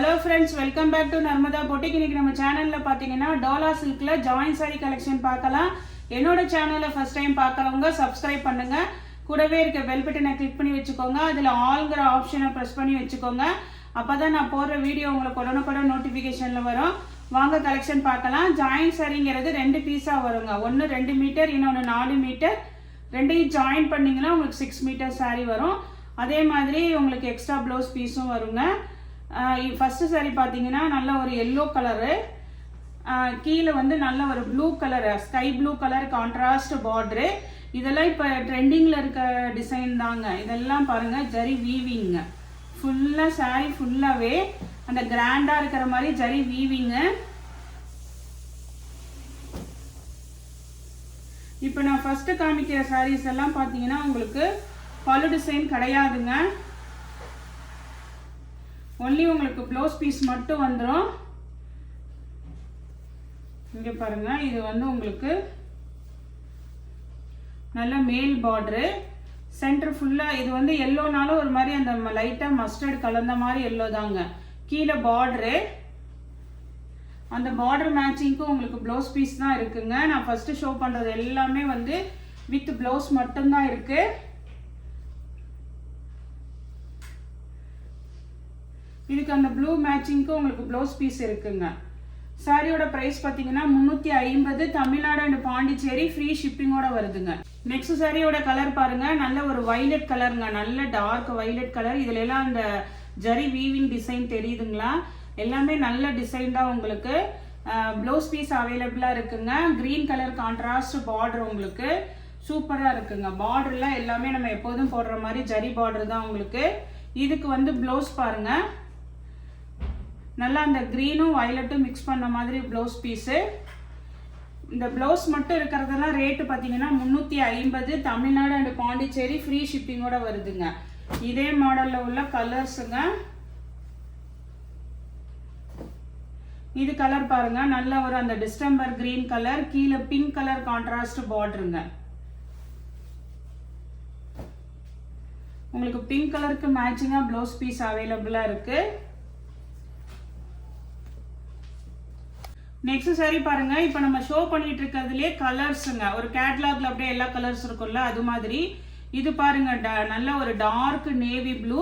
Hello friends, welcome back to Narmada Boutique. இன்னைக்கு நம்ம சேனல்ல பாத்தீங்கன்னா டோலா சில்க்ல ஜாயின் சாரி கலெக்ஷன் பார்க்கலாம். என்னோட சேனலை ஃபர்ஸ்ட் டைம் பார்க்கறவங்க சப்ஸ்கிரைப் பண்ணுங்க. கூடவே இருக்க பெல் பட்டனை கிளிக் பண்ணி வெச்சுக்கோங்க. அதுல ஆல்ங்கற ஆப்ஷனை பிரஸ் பண்ணி வெச்சுக்கோங்க. அப்பதான் நான் போடுற வீடியோ உங்களுக்கு உடனுக்குடன் நோட்டிபிகேஷன்ல வரும். வாங்க கலெக்ஷன் பார்க்கலாம். ஜாயின் சாரிங்கிறது ரெண்டு பீஸா வருங்க. ஒன்னு 2 மீட்டர், இன்னொன்னு 4 மீட்டர். ரெண்டையும் ஜாயின் பண்ணீங்கன்னா உங்களுக்கு 6 மீட்டர் சாரி வரும். அதே மாதிரி உங்களுக்கு எக்ஸ்ட்ரா ப்ளவுஸ் பீஸும் வருங்க. ஃபர்ஸ்ட் சாரி பார்த்தீங்கன்னா நல்ல ஒரு எல்லோ கலரு, கீழே வந்து நல்ல ஒரு blue colour, sky blue colour contrast border. இதெல்லாம் இப்போ ட்ரெண்டிங்கில் இருக்க டிசைன் தாங்க. இதெல்லாம் பாருங்கள், ஜரி வீவிங்க. ஃபுல்லாக சாரி ஃபுல்லாகவே அந்த கிராண்டாக இருக்கிற மாதிரி ஜரி வீவிங்க. இப்போ நான் ஃபர்ஸ்ட் காமிக்கிற சாரீஸ் எல்லாம் பார்த்தீங்கன்னா உங்களுக்கு பல்லு டிசைன் கிடையாதுங்க. ஒன்லி உங்களுக்கு ப்ளவுஸ் பீஸ் மட்டும் வந்துடும். இங்கே பாருங்க, இது வந்து உங்களுக்கு நல்ல மேல் பார்டரு, சென்டர் ஃபுல்லாக இது வந்து எல்லோனாலும் ஒரு மாதிரி அந்த லைட்டாக மஸ்டர்ட் கலந்த மாதிரி எல்லோ தாங்க. கீழே பார்டரு, அந்த பார்டர் மேட்சிங்க்கும் உங்களுக்கு ப்ளவுஸ் பீஸ் தான் இருக்குங்க. நான் ஃபர்ஸ்ட் ஷோ பண்ணுறது எல்லாமே வந்து வித் ப்ளவுஸ் மட்டும்தான் இருக்கு. இதுக்கு அந்த ப்ளூ மேட்சிங்க்கு உங்களுக்கு ப்ளவுஸ் பீஸ் இருக்குங்க. சாரியோட பிரைஸ் பார்த்தீங்கன்னா 350, தமிழ்நாடு அண்ட் பாண்டிச்சேரி, ஃப்ரீ ஷிப்பிங்கோட வருதுங்க. நெக்ஸ்ட் சாரியோட கலர் பாருங்க, நல்ல ஒரு வைலட் கலருங்க, நல்ல டார்க் வைலட் கலர். இதுல எல்லாம் அந்த ஜரி வீவிங் டிசைன் தெரியுதுங்களா? எல்லாமே நல்ல டிசைன் தான். உங்களுக்கு ப்ளவுஸ் பீஸ் அவைலபிளா இருக்குங்க. கிரீன் கலர் கான்ட்ராஸ்ட் பார்டர் உங்களுக்கு சூப்பரா இருக்குங்க. பார்டர்லாம் எல்லாமே நம்ம எப்போதும் போடுற மாதிரி ஜரி பார்டர் தான் உங்களுக்கு. இதுக்கு வந்து ப்ளவுஸ் பாருங்க, நல்லா அந்த கிரீனும் வயலட்டும் மிக்ஸ் பண்ண மாதிரி ப்ளவுஸ் பீஸு. இந்த ப்ளவுஸ் மட்டும் இருக்கிறதெல்லாம் ரேட்டு பார்த்தீங்கன்னா 350, தமிழ்நாடு அண்ட் பாண்டிச்சேரி, ஃப்ரீ ஷிப்பிங்கோட வருதுங்க. இதே மாடலில் உள்ள கலர்ஸுங்க. இது கலர் பாருங்க, நல்ல ஒரு அந்த டிஸ்டம்பர் கிரீன் கலர், கீழே பிங்க் கலர் கான்ட்ராஸ்ட் பார்டருங்க. உங்களுக்கு பிங்க் கலருக்கு மேட்சிங்கா ப்ளவுஸ் பீஸ் அவைலபிளா இருக்கு. நெக்ஸ்ட் சாரி பாருங்க, இப்போ நம்ம ஷோ பண்ணிட்டு இருக்கிறதுலே கலர்ஸுங்க. ஒரு கேட்லாக்ல அப்படியே எல்லா கலர்ஸ் இருக்கும்ல, அது மாதிரி இது பாருங்க, நல்ல ஒரு டார்க் நேவி ப்ளூ,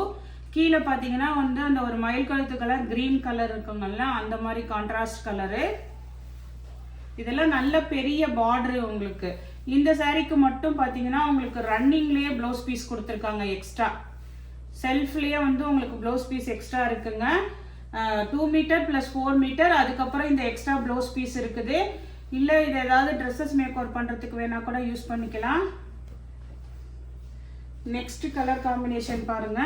கீழே பார்த்தீங்கன்னா வந்து அந்த ஒரு மயில் கழுத்து கலர் கிரீன் கலர் இருக்குங்கல்ல, அந்த மாதிரி கான்ட்ராஸ்ட் கலரு. இதெல்லாம் நல்ல பெரிய பார்டரு உங்களுக்கு. இந்த சாரிக்கு மட்டும் பார்த்தீங்கன்னா உங்களுக்கு ரன்னிங்லேயே ப்ளவுஸ் பீஸ் கொடுத்துருக்காங்க எக்ஸ்ட்ரா. செல்ஃப்லேயே வந்து உங்களுக்கு ப்ளவுஸ் பீஸ் எக்ஸ்ட்ரா இருக்குங்க. 2 மீட்டர் + 4 மீட்டர், அதுக்கப்புறம் இந்த எக்ஸ்ட்ரா ப்ளவுஸ் பீஸ் இருக்குது. இல்லை இது ஏதாவது ட்ரெஸ்ஸஸ் மேக் ஓவர் பண்ணுறதுக்கு வேணா கூட யூஸ் பண்ணிக்கலாம். நெக்ஸ்ட் கலர் காம்பினேஷன் பாருங்க,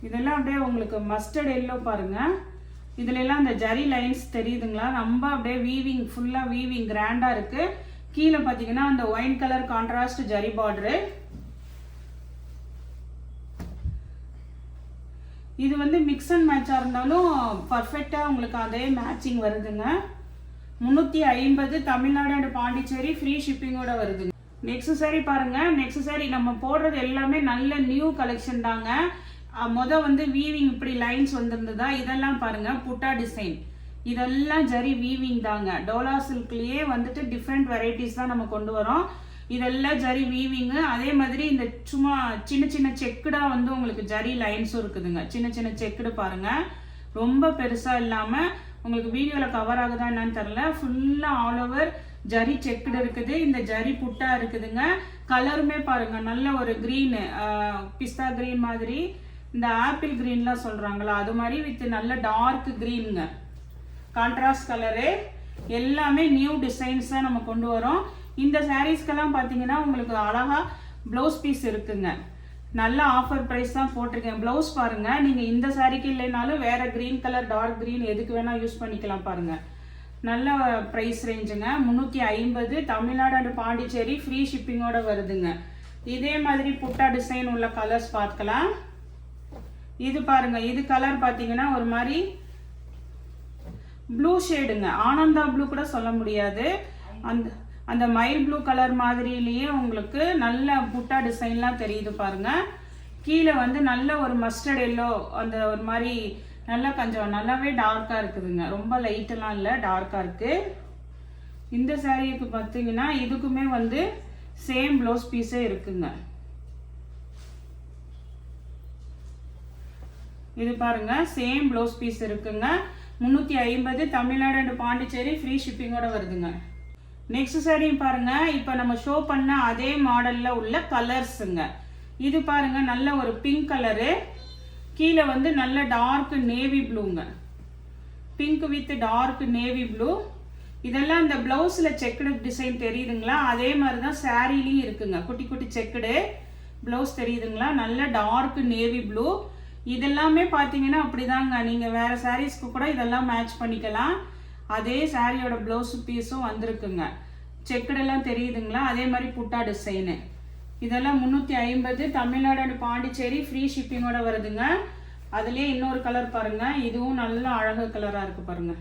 இதெல்லாம் அப்படியே உங்களுக்கு மஸ்டர்ட் எல்லோ பாருங்க. இதுல எல்லாம் அந்த ஜரி லைன்ஸ் தெரியுதுங்களா? ரொம்ப அப்படியே வீவிங், ஃபுல்லா வீவிங் கிராண்டா இருக்கு. கீழே பாத்தீங்கன்னா அந்த wine colour contrast zari border. இது வந்து மிக்ஸ் அண்ட் மேட்சா இருந்தாலும் பர்ஃபெக்டா உங்களுக்கு அதே மேட்சிங் வருதுங்க. 350, தமிழ்நாடு அண்ட் பாண்டிச்சேரி, ஃப்ரீ ஷிப்பிங்கோட வருதுங்க. நெக்ஸ்ட் சாரி பாருங்க. நெக்ஸ்ட் சாரி நம்ம போடுறது எல்லாமே நல்ல நியூ கலெக்ஷன் தாங்க. வந்து வீவிங் இப்படி லைன்ஸ் வந்திருந்ததா? இதெல்லாம் பாருங்க, புட்டா டிசைன். இதெல்லாம் ஜரி வீவிங் தாங்க. டோலா சில்க்லயே வந்துட்டு டிஃப்ரெண்ட் வெரைட்டிஸ் தான் நம்ம கொண்டு வரோம். இதெல்லாம் ஜரி வீவிங்கு. அதே மாதிரி இந்த சும்மா சின்ன சின்ன செக்குடா வந்து உங்களுக்கு ஜரி லைன்ஸும் இருக்குதுங்க. சின்ன சின்ன செக்குடு பாருங்க, ரொம்ப பெருசா இல்லாம, உங்களுக்கு வீடியோல கவர் ஆகுதா என்னன்னு தெரியல, ஃபுல்லா ஆல் ஓவர் ஜரி செக்குடு இருக்குது. இந்த ஜரி புட்டா இருக்குதுங்க. கலருமே பாருங்க, நல்ல ஒரு கிரீன், பிஸ்தா கிரீன் மாதிரி, இந்த ஆப்பிள் கிரீன்லாம் சொல்றாங்களா அது மாதிரி, வித் நல்ல டார்க் கிரீனுங்க, கான்ட்ராஸ்ட் கலரு. எல்லாமே நியூ டிசைன்ஸ் தான் நம்ம கொண்டு வரோம். இந்த சாரீஸ்க்கெல்லாம் பார்த்தீங்கன்னா உங்களுக்கு அழகா ப்ளவுஸ் பீஸ் இருக்குங்க. நல்ல ஆஃபர் ப்ரைஸ் தான் போட்டிருக்கேன். ப்ளவுஸ் பாருங்க, நீங்க இந்த சாரிக்கு இல்லைனாலும் வேற கிரீன் கலர், டார்க் கிரீன் எதுக்கு வேணா யூஸ் பண்ணிக்கலாம் பாருங்க. நல்ல ப்ரைஸ் ரேஞ்சுங்க. 350, தமிழ்நாடு அண்ட் பாண்டிச்சேரி, ஃப்ரீ ஷிப்பிங்கோட வருதுங்க. இதே மாதிரி புட்டா டிசைன் உள்ள கலர்ஸ் பார்க்கலாம். இது பாருங்க, இது கலர் பார்த்தீங்கன்னா ஒரு மாதிரி ப்ளூ ஷேடுங்க. ஆனந்தா ப்ளூ கூட சொல்ல முடியாது. அந்த மயில் ப்ளூ கலர் மாதிரிலேயே உங்களுக்கு நல்ல புட்டா டிசைன்லாம் தெரியுது பாருங்க. கீழே வந்து நல்ல ஒரு மஸ்டர்ட் எல்லோ, அந்த ஒரு மாதிரி நல்லா கொஞ்சம் நல்லாவே டார்க்காக இருக்குதுங்க. ரொம்ப லைட்டெல்லாம் இல்லை, டார்க்காக இருக்குது. இந்த சாரீக்கு பார்த்தீங்கன்னா இதுக்குமே வந்து சேம் ப்ளவுஸ் பீஸே இருக்குங்க. இது பாருங்க, சேம் ப்ளவுஸ் பீஸ் இருக்குங்க. 350 தமிழ்நாடு அண்ட் பாண்டிச்சேரி ஃப்ரீ ஷிப்பிங்கோட வருதுங்க. நெக்ஸ்ட் சாரீ பாருங்க, இப்போ நம்ம ஷோ பண்ண அதே மாடல்ல உள்ள கலர்ஸுங்க. இது பாருங்க, நல்ல ஒரு பிங்க் கலரு, கீழே வந்து நல்ல டார்க் நேவி ப்ளூங்க. Pink with dark navy blue. இதெல்லாம் இந்த பிளவுஸ்ல செக்குடு டிசைன் தெரியுதுங்களா, அதே மாதிரி தான் சாரீலையும் இருக்குங்க. குட்டி குட்டி செக்குடு பிளவுஸ் தெரியுதுங்களா, நல்ல டார்க் நேவி ப்ளூ. இதெல்லாமே பார்த்தீங்கன்னா அப்படிதாங்க, நீங்கள் வேற சாரீஸ்க்கு கூட இதெல்லாம் மேட்ச் பண்ணிக்கலாம். அதே சாரியோட பிளவுஸ் பீஸும் வந்திருக்குங்க. செக்குடெல்லாம் தெரியுதுங்களா, அதே மாதிரி புட்டா டிசைனு. இதெல்லாம் 350 தமிழ்நாடு அண்ட் பாண்டிச்சேரி ஃப்ரீ ஷிப்பிங்கோட வருதுங்க. அதுலேயே இன்னொரு கலர் பாருங்க, இதுவும் நல்ல அழகு கலராக இருக்கு பாருங்க.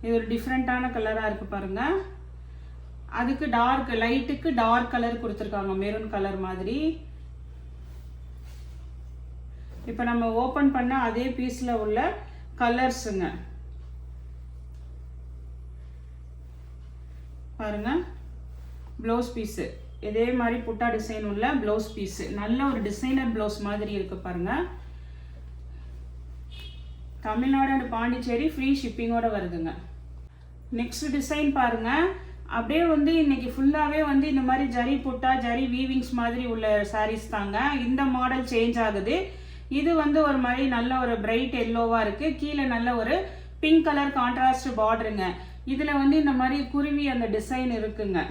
இது ஒரு டிஃப்ரெண்ட்டான கலராக இருக்கு பாருங்க. அதுக்கு டார்க், லைட்டுக்கு டார்க் கலர் கொடுத்துருக்காங்க, மெரூன் கலர் மாதிரி. இப்போ நம்ம ஓப்பன் பண்ண அதே பீஸில் உள்ள கலர்ஸுங்க பாருங்க. ப்ளவுஸ் பீஸு இதே மாதிரி புட்டா டிசைன் உள்ள ப்ளவுஸ் பீஸு, நல்ல ஒரு டிசைனர் ப்ளவுஸ் மாதிரி இருக்கு பாருங்க. தமிழ்நாடு அண்ட் பாண்டிச்சேரி ஃப்ரீ ஷிப்பிங்கோட வருதுங்க. நெக்ஸ்ட் டிசைன் பாருங்க, அப்படியே வந்து இன்னைக்கு ஃபுல்லாகவே வந்து இந்த மாதிரி ஜரி புட்டா, ஜரி வீவிங்ஸ் மாதிரி உள்ள சாரீஸ் தாங்க. இந்த மாடல் சேஞ்ச் ஆகுது. இது வந்து ஒரு மாதிரி நல்ல ஒரு பிரைட் எல்லோவாக இருக்கு, கீழே நல்ல ஒரு பிங்க் கலர் கான்ட்ராஸ்ட் பார்டருங்க. இதில் வந்து இந்த மாதிரி குருவி அந்த டிசைன் இருக்குங்க.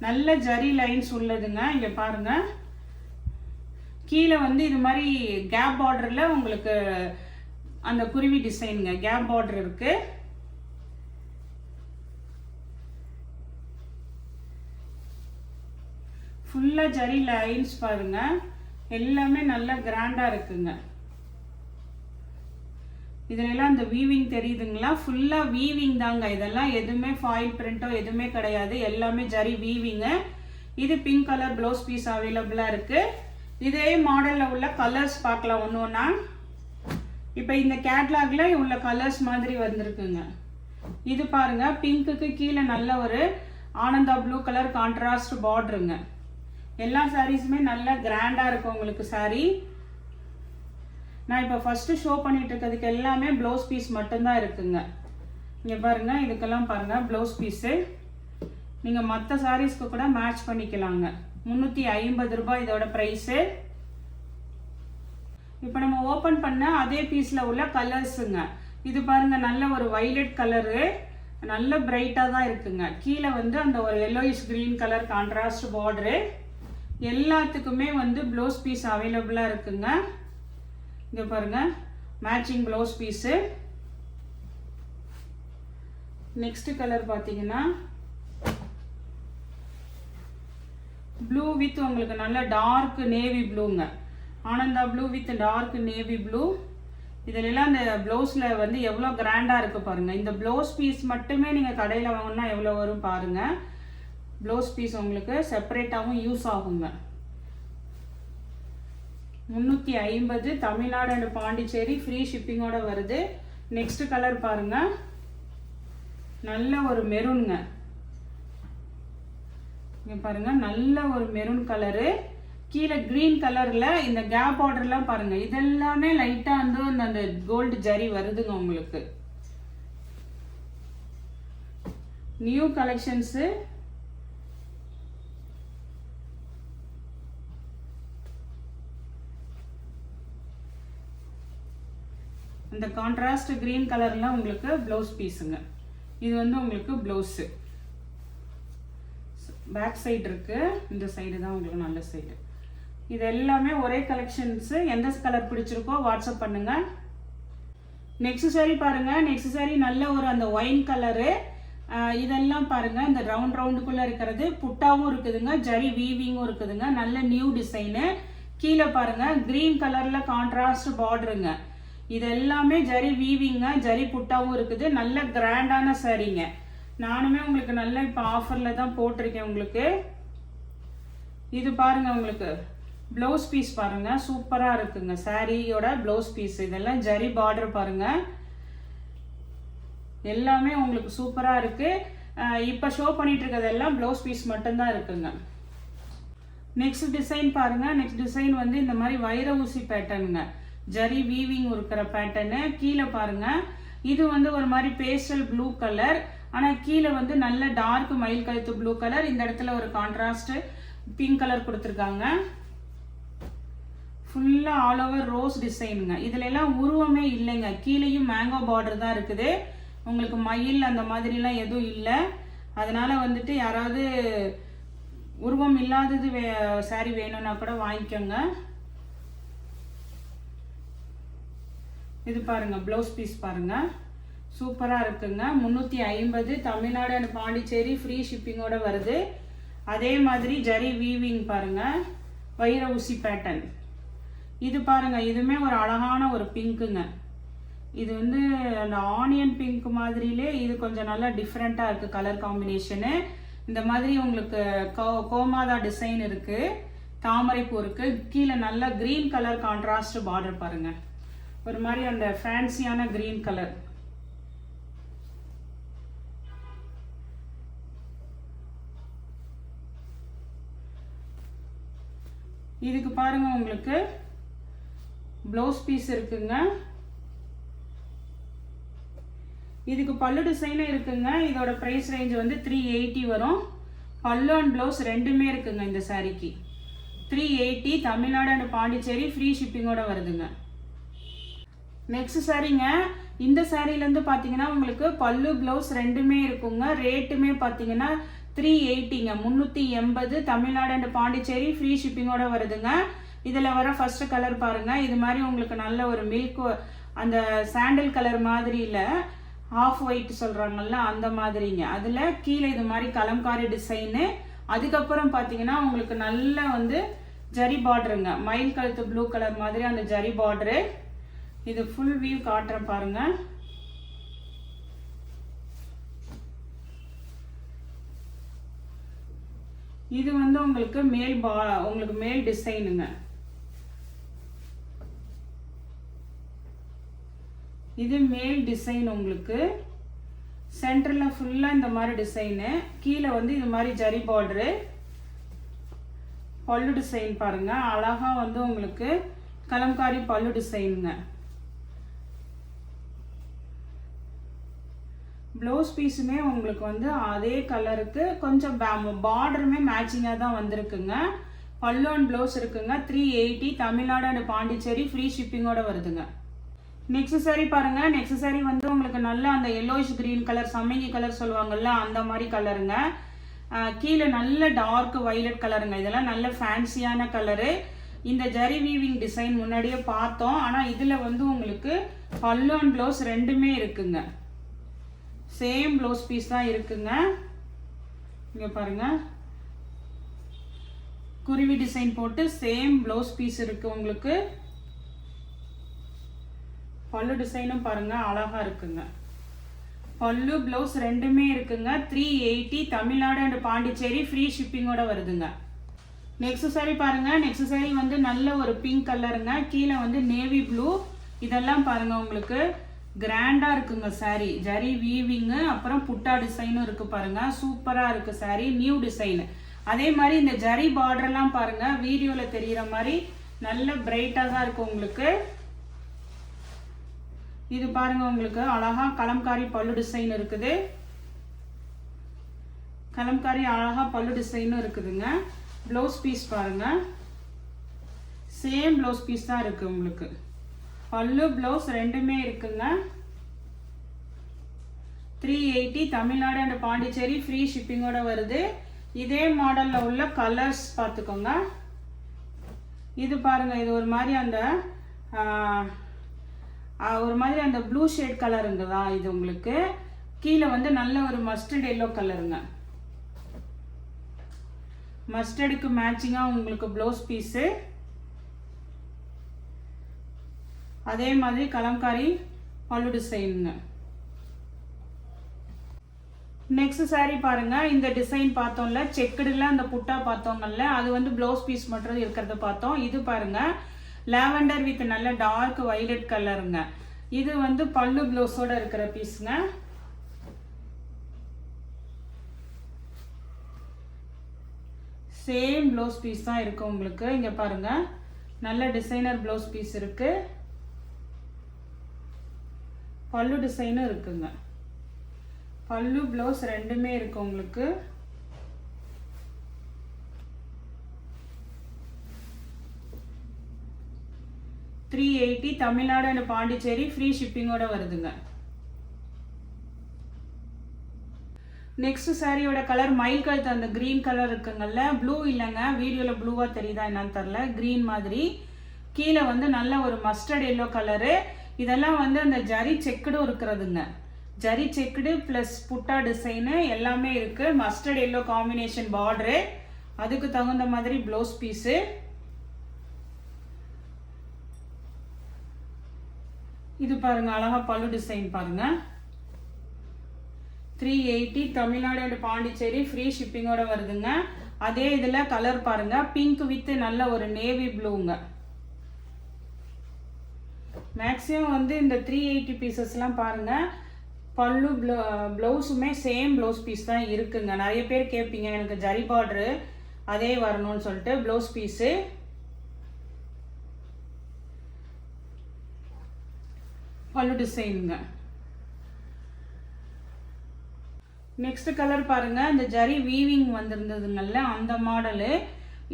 நல்ல ஜரி லைன்ஸ் உள்ளதுங்க. இங்கே பாருங்க, கீழே வந்து இது மாதிரி கேப் பார்டரில் உங்களுக்கு அந்த குருவி டிசைனுங்க, கேப் பார்டர் இருக்கு. ஃபுல்லாக ஜரி லைன்ஸ் பாருங்க, எல்லாமே நல்லா கிராண்டாக இருக்குங்க. இதெல்லாம் இந்த வீவிங் தெரியுதுங்களா, ஃபுல்லாக வீவிங் தாங்க. இதெல்லாம் எதுவுமே ஃபாயில் பிரிண்டோ எதுவுமே கிடையாது, எல்லாமே ஜரி வீவிங்கு. இது பிங்க் கலர் ப்ளவுஸ் பீஸ் அவைலபிளாக இருக்குது. இதே மாடலில் உள்ள கலர்ஸ் பார்க்கலாம் ஒன்று ஒன்றா. இப்போ இந்த கேட்லாக்ல உள்ள கலர்ஸ் மாதிரி வந்திருக்குங்க. இது பாருங்க, பிங்க்குக்கு கீழே நல்ல ஒரு ஆனந்தா ப்ளூ கலர் கான்ட்ராஸ்ட் பார்டருங்க. எல்லா சாரீஸுமே நல்லா கிராண்டாக இருக்கும் உங்களுக்கு சாரீ. நான் இப்போ ஃபர்ஸ்ட் ஷோ பண்ணிட்டு இருக்கிறதுக்கு எல்லாமே ப்ளவுஸ் பீஸ் மட்டும்தான் இருக்குங்க. இங்கே பாருங்க, இதுக்கெல்லாம் பாருங்க ப்ளவுஸ் பீஸு. நீங்கள் மற்ற சாரீஸ்க்கு கூட மேட்ச் பண்ணிக்கலாங்க. 350 ரூபாய் இதோட ப்ரைஸு. இப்போ நம்ம ஓப்பன் பண்ண அதே பீஸில் உள்ள கலர்ஸுங்க. இது பாருங்க, நல்ல ஒரு வைலட் கலரு, நல்ல பிரைட்டாக தான் இருக்குங்க. கீழே வந்து அந்த ஒரு yellowish green colour contrast border. எல்லாத்துக்குமே வந்து ப்ளவுஸ் பீஸ் அவைலபிளாக இருக்குங்க. இங்கே பாருங்க, matching blouse piece. Next colour பார்த்தீங்கன்னா ப்ளூ வித் உங்களுக்கு நல்ல டார்க் நேவி ப்ளூங்க. ஆனந்தா blue with dark navy blue. இதிலெல்லாம் இந்த ப்ளவுஸில் வந்து எவ்வளோ கிராண்டாக இருக்குது பாருங்கள். இந்த ப்ளவுஸ் பீஸ் மட்டுமே நீங்கள் கடையில் வாங்கினா எவ்வளோ வரும் பாருங்கள். ப்ளவுஸ் பீஸ் உங்களுக்கு செப்பரேட்டாகவும் யூஸ் ஆகுங்க. 350 தமிழ்நாடு அண்ட் பாண்டிச்சேரி ஃப்ரீ ஷிப்பிங்கோட வருது. நெக்ஸ்ட் கலர் பாருங்க, நல்ல ஒரு மெரூனுங்க. இங்கே பாருங்க, நல்ல ஒரு மெரூன் கலரு, கீழே கிரீன் கலர்ல இந்த கேப் பார்டர்லாம் பாருங்க. இதெல்லாமே லைட்டா வந்து அந்த கோல்டு ஜரி வருதுங்க உங்களுக்கு. New collections. இந்த கான்ட்ராஸ்ட் கிரீன் கலர்லாம் உங்களுக்கு ப்ளவுஸ் பீஸுங்க. இது வந்து உங்களுக்கு ப்ளவுஸு. பேக் சைடு இருக்கு, இந்த சைடு தான் உங்களுக்கு நல்ல சைடு. இது எல்லாமே ஒரே கலெக்ஷன்ஸு. எந்த கலர் பிடிச்சிருக்கோ வாட்ஸ்அப் பண்ணுங்க. நெக்ஸ்ட் சாரி பாருங்க. நெக்ஸ்ட் சாரி நல்ல ஒரு அந்த ஒயின் கலரு. இதெல்லாம் பாருங்க, இந்த ரவுண்ட் ரவுண்டுக்குள்ள இருக்கிறது புட்டாவும் இருக்குதுங்க, ஜரி வீவிங்கும் இருக்குதுங்க. நல்ல நியூ டிசைனு. கீழே பாருங்க, கிரீன் கலர்ல கான்ட்ராஸ்ட் பார்டருங்க. இது எல்லாமே ஜரி வீவிங்க, ஜரி புட்டாவும் இருக்குது. நல்ல கிராண்டான சாரீங்க. நானுமே உங்களுக்கு நல்ல இப்போ ஆஃபரில் தான் போட்டிருக்கேன் உங்களுக்கு. இது பாருங்க, உங்களுக்கு ப்ளவுஸ் பீஸ் பாருங்க, சூப்பராக இருக்குங்க. சாரியோட ப்ளவுஸ் பீஸ் இதெல்லாம் ஜரி பார்டர் பாருங்க, எல்லாமே உங்களுக்கு சூப்பராக இருக்கு. இப்போ ஷோ பண்ணிட்டு இருக்கிறதெல்லாம் ப்ளவுஸ் பீஸ் மட்டும்தான் இருக்குங்க. நெக்ஸ்ட் டிசைன் பாருங்க. நெக்ஸ்ட் டிசைன் வந்து இந்த மாதிரி வைர ஊசி பேட்டர்னுங்க, ஜரி வீவிங் இருக்கிற பேட்டர்னு. கீழே பாருங்க, இது வந்து ஒரு மாதிரி பேஸ்டல் ப்ளூ கலர், ஆனால் கீழே வந்து நல்ல டார்க் மயில் கழுத்து ப்ளூ கலர். இந்த இடத்துல ஒரு கான்ட்ராஸ்ட் பிங்க் கலர் கொடுத்துருக்காங்க. ஃபுல்லாக ஆல் ஓவர் ரோஸ் டிசைனுங்க. இதுல எல்லாம் உருவமே இல்லைங்க, கீழேயும் மேங்கோ பார்டர் தான் இருக்குது. உங்களுக்கு மயில் அந்த மாதிரிலாம் எதுவும் இல்லை. அதனால வந்துட்டு யாராவது உருவம் இல்லாதது சாரி வேணும்னா கூட வாங்கிக்கோங்க. இது பாருங்க, ப்ளவுஸ் பீஸ் பாருங்க, சூப்பராக இருக்குங்க. 350 தமிழ்நாடு அண்ட் பாண்டிச்சேரி ஃப்ரீ ஷிப்பிங்கோட வருது. அதே மாதிரி ஜரி வீவிங் பாருங்க, வைர ஊசி பேட்டர்ன். இது பாருங்க, இதுவுமே ஒரு அழகான ஒரு பிங்க்குங்க. இது வந்து அந்த ஆனியன் பிங்க் மாதிரிலே இது கொஞ்சம் நல்லா டிஃப்ரெண்ட்டாக இருக்குது கலர் காம்பினேஷனு. இந்த மாதிரி உங்களுக்கு கோமாதா டிசைன் இருக்குது, தாமரைப்பூ இருக்குது. கீழே நல்லா க்ரீன் கலர் கான்ட்ராஸ்ட் பார்டர் பாருங்க, ஒரு மாதிரி அந்த ஃபேன்சியான க்ரீன் கலர். இதுக்கு பாருங்க உங்களுக்கு ப்ளவுஸ் பீஸ் இருக்குங்க. இதுக்கு பல்லு டிசைனும் இருக்குங்க. இதோட ப்ரைஸ் ரேஞ்ச் வந்து 380 வரும். பல்லு அண்ட் ப்ளவுஸ் ரெண்டுமே இருக்குங்க இந்த சாரிக்கு. 380 தமிழ்நாடு அண்ட் பாண்டிச்சேரி ஃப்ரீ ஷிப்பிங்கோட வருதுங்க. நெக்ஸ்ட் சாரிங்க. இந்த சாரிலேருந்து பார்த்தீங்கன்னா உங்களுக்கு பல்லு ப்ளவுஸ் ரெண்டுமே இருக்குங்க. ரேட்டுமே பார்த்தீங்கன்னா 380ங்க, 380 தமிழ்நாடு அண்ட் பாண்டிச்சேரி ஃப்ரீ ஷிப்பிங்கோட வருதுங்க. இதில் வர ஃபர்ஸ்ட் கலர் பாருங்க, இது மாதிரி உங்களுக்கு நல்ல ஒரு மில்க் அந்த சாண்டல் கலர் மாதிரி இல்லை, ஆஃப் ஒயிட் சொல்கிறாங்கல்ல அந்த மாதிரிங்க. அதில் கீழே இது மாதிரி கலம்காரி டிசைனு. அதுக்கப்புறம் பார்த்தீங்கன்னா உங்களுக்கு நல்ல வந்து ஜரி பார்டருங்க, மயில் கழுத்து ப்ளூ கலர் மாதிரி அந்த ஜரி பார்டரு. இது ஃபுல் வியூ காட்டுறேன் பாருங்க. இது வந்து உங்களுக்கு மேல் டிசைனுங்க. இது மேல் டிசைன். உங்களுக்கு சென்டரில் ஃபுல்லாக இந்த மாதிரி டிசைனு, கீழே வந்து இது மாதிரி ஜரி பார்டரு. பல்லு டிசைன் பாருங்க, அழகா வந்து உங்களுக்கு கலம்காரி பல்லு டிசைனுங்க. ப்ளவுஸ் பீஸுமே உங்களுக்கு வந்து அதே கலருக்கு கொஞ்சம் பார்டருமே மேட்சிங்காக தான் வந்திருக்குங்க. பல்லு அண்ட் ப்ளவுஸ் இருக்குங்க. 380 தமிழ்நாடு அண்ட் பாண்டிச்சேரி ஃப்ரீ ஷிப்பிங்கோட வருதுங்க. நெக்ஸ்ட் சாரி பாருங்க. நெக்ஸ்ட் சாரி வந்து உங்களுக்கு நல்ல அந்த எல்லோயிஷ் கிரீன் கலர், சம்மங்கி கலர் சொல்லுவாங்கல்ல அந்த மாதிரி கலருங்க. கீழே நல்ல டார்க் வைலட் கலருங்க. இதெல்லாம் நல்ல ஃபேன்சியான கலரு. இந்த ஜரி வீவிங் டிசைன் முன்னாடியே பார்த்தோம், ஆனால் இதில் வந்து உங்களுக்கு பல்லு அண்ட் ப்ளவுஸ் ரெண்டுமே இருக்குங்க. சேம் ப்ளவுஸ் பீஸ் தான் இருக்குங்க. இங்கே பாருங்க, குருவி டிசைன் போட்டு சேம் ப்ளவுஸ் பீஸ் இருக்கு உங்களுக்கு. பல்லு டிசைனும் பாருங்க அழகா இருக்குங்க. பல்லு ப்ளவுஸ் ரெண்டுமே இருக்குங்க. 380 தமிழ்நாடு அண்ட் பாண்டிச்சேரி ஃப்ரீ ஷிப்பிங்கோட வருதுங்க. நெக்ஸ்ட் சாரி பாருங்க. நெக்ஸ்ட் சாரி வந்து நல்ல ஒரு பிங்க் கலருங்க. கீழே வந்து நேவி ப்ளூ. இதெல்லாம் பாருங்க உங்களுக்கு கிராண்டா இருக்குங்க சாரி. ஜரி வீவிங்கு அப்புறம் புட்டா டிசைனும் இருக்கு பாருங்க, சூப்பரா இருக்கு சாரி. New design. அதே மாதிரி இந்த ஜரி பார்டர்லாம் பாருங்க, வீடியோல தெரியுற மாதிரி நல்ல பிரைட்டா தான் இருக்கு உங்களுக்கு. இது பாருங்க உங்களுக்கு அழகா கலம்காரி பல்லு டிசைன் இருக்குது. கலம்காரி அழகா பல்லு டிசைனும் இருக்குதுங்க. ப்ளவுஸ் பீஸ் பாருங்க, சேம் ப்ளவுஸ் பீஸ் தான் இருக்கு உங்களுக்கு. பல்லு ப்ளவுஸ் ரெண்டுமே இருக்குங்க. 380 தமிழ்நாடு அண்ட் பாண்டிச்சேரி ஃப்ரீ ஷிப்பிங்கோட வருது. இதே மாடல்ல உள்ள கலர்ஸ் பார்த்துக்கோங்க. இது பாருங்க, இது ஒரு மாதிரி அந்த ப்ளூ ஷேட் கலருங்கதா இது உங்களுக்கு. கீழே வந்து நல்ல ஒரு மஸ்டர்ட் எல்லோ கலருங்க. மஸ்டர்டுக்கு மேட்சிங்கா உங்களுக்கு ப்ளவுஸ் பீஸு. அதே மாதிரி கலம்காரி பல்லு டிசைனுங்க. நெக்ஸ்ட் saree பாருங்க. இந்த டிசைன் பார்த்தோம்ல, செக்குடுல அந்த புட்டா பார்த்தோங்கல்ல, அது வந்து ப்ளவுஸ் பீஸ் மட்டும் இருக்கிறத பார்த்தோம். இது பாருங்க லாவெண்டர் வித் நல்ல டார்க் வயலட் கலருங்க. இது வந்து பல்லு ப்ளவுஸோட இருக்கிற பீஸ்ங்க. சேம் ப்ளவுஸ் பீஸ் தான் இருக்கு உங்களுக்கு. இங்க பாருங்க நல்ல டிசைனர் ப்ளவுஸ் பீஸ் இருக்கு. பல்லு டிசைனும் இருக்குங்க. பல்லு ப்ளவுஸ் ரெண்டுமே இருக்கு உங்களுக்கு. $380 தமிழ்நாடு அண்ட் பாண்டிச்சேரி ஃப்ரீ ஷிப்பிங்கோட வருதுங்க. நெக்ஸ்ட் சாரியோட கலர் மயில் கழுத்து அந்த கிரீன் கலர் இருக்குங்கல்ல, ப்ளூ இல்லைங்க, வீடியோல ப்ளூவா தெரியுதா என்னன்னு தெரியல, கிரீன் மாதிரி. கீழே வந்து நல்ல ஒரு மஸ்டர்ட் எல்லோ கலரு. இதெல்லாம் வந்து அந்த ஜரி செக்குடும் இருக்கிறதுங்க. ஜரி செக்குடு பிளஸ் புட்டா டிசைனு எல்லாமே இருக்கு. மஸ்டர்ட் எல்லோ காம்பினேஷன் பார்டரு, அதுக்கு தகுந்த மாதிரி ப்ளவுஸ் பீஸு. இது பாருங்க அழகா பல்லு டிசைன் பாருங்க. $380 தமிழ்நாடு அண்ட் பாண்டிச்சேரி ஃப்ரீ ஷிப்பிங்கோட வருதுங்க. அதே இதுல கலர் பாருங்க, பிங்க் வித் நல்ல ஒரு நேவி ப்ளூங்க. மேக்ஸிமம் வந்து இந்த 380 பீசஸ்லாம் பாருங்க பல்லு ப்ளவுஸுமே சேம் ப்ளவுஸ் பீஸ் தான் இருக்குங்க. நிறைய பேர் கேட்பீங்க எனக்கு ஜரி பார்டரு அதே வரணும்னு சொல்லிட்டு. ப்ளவுஸ் பீஸு பல்லு டிசைனுங்க. நெக்ஸ்ட் கலர் பாருங்க, இந்த ஜரி வீவிங் வந்திருந்ததுங்கல்ல அந்த மாடலு.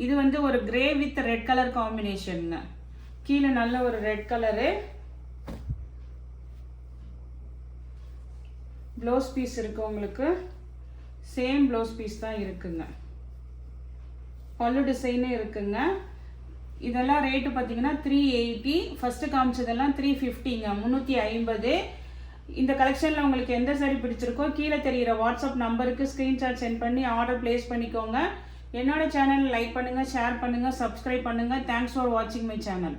இது வந்து ஒரு கிரே வித் ரெட் கலர் காம்பினேஷனுங்க. கீழே நல்ல ஒரு ரெட் கலரு. ப்ளவுஸ் பீஸ் இருக்கு உங்களுக்கு. சேம் ப்ளவுஸ் பீஸ் தான் இருக்குங்க. பல்லு டிசைனே இருக்குங்க. இதெல்லாம் ரேட்டு பார்த்தீங்கன்னா 380. ஃபர்ஸ்ட் காமிச்சதெல்லாம் 350ங்க, 350. இந்த கலெக்ஷனில் உங்களுக்கு எந்த சாரி பிடிச்சிருக்கோ கீழே தெரிகிற வாட்ஸ்அப் நம்பருக்கு ஸ்க்ரீன்ஷாட் சென்ட் பண்ணி ஆர்டர் பிளேஸ் பண்ணிக்கோங்க. என்னோட சேனல் லைக் பண்ணுங்கள், ஷேர் பண்ணுங்கள், சப்ஸ்கிரைப் பண்ணுங்கள். தேங்க்ஸ் ஃபார் வாட்சிங் மை சேனல்.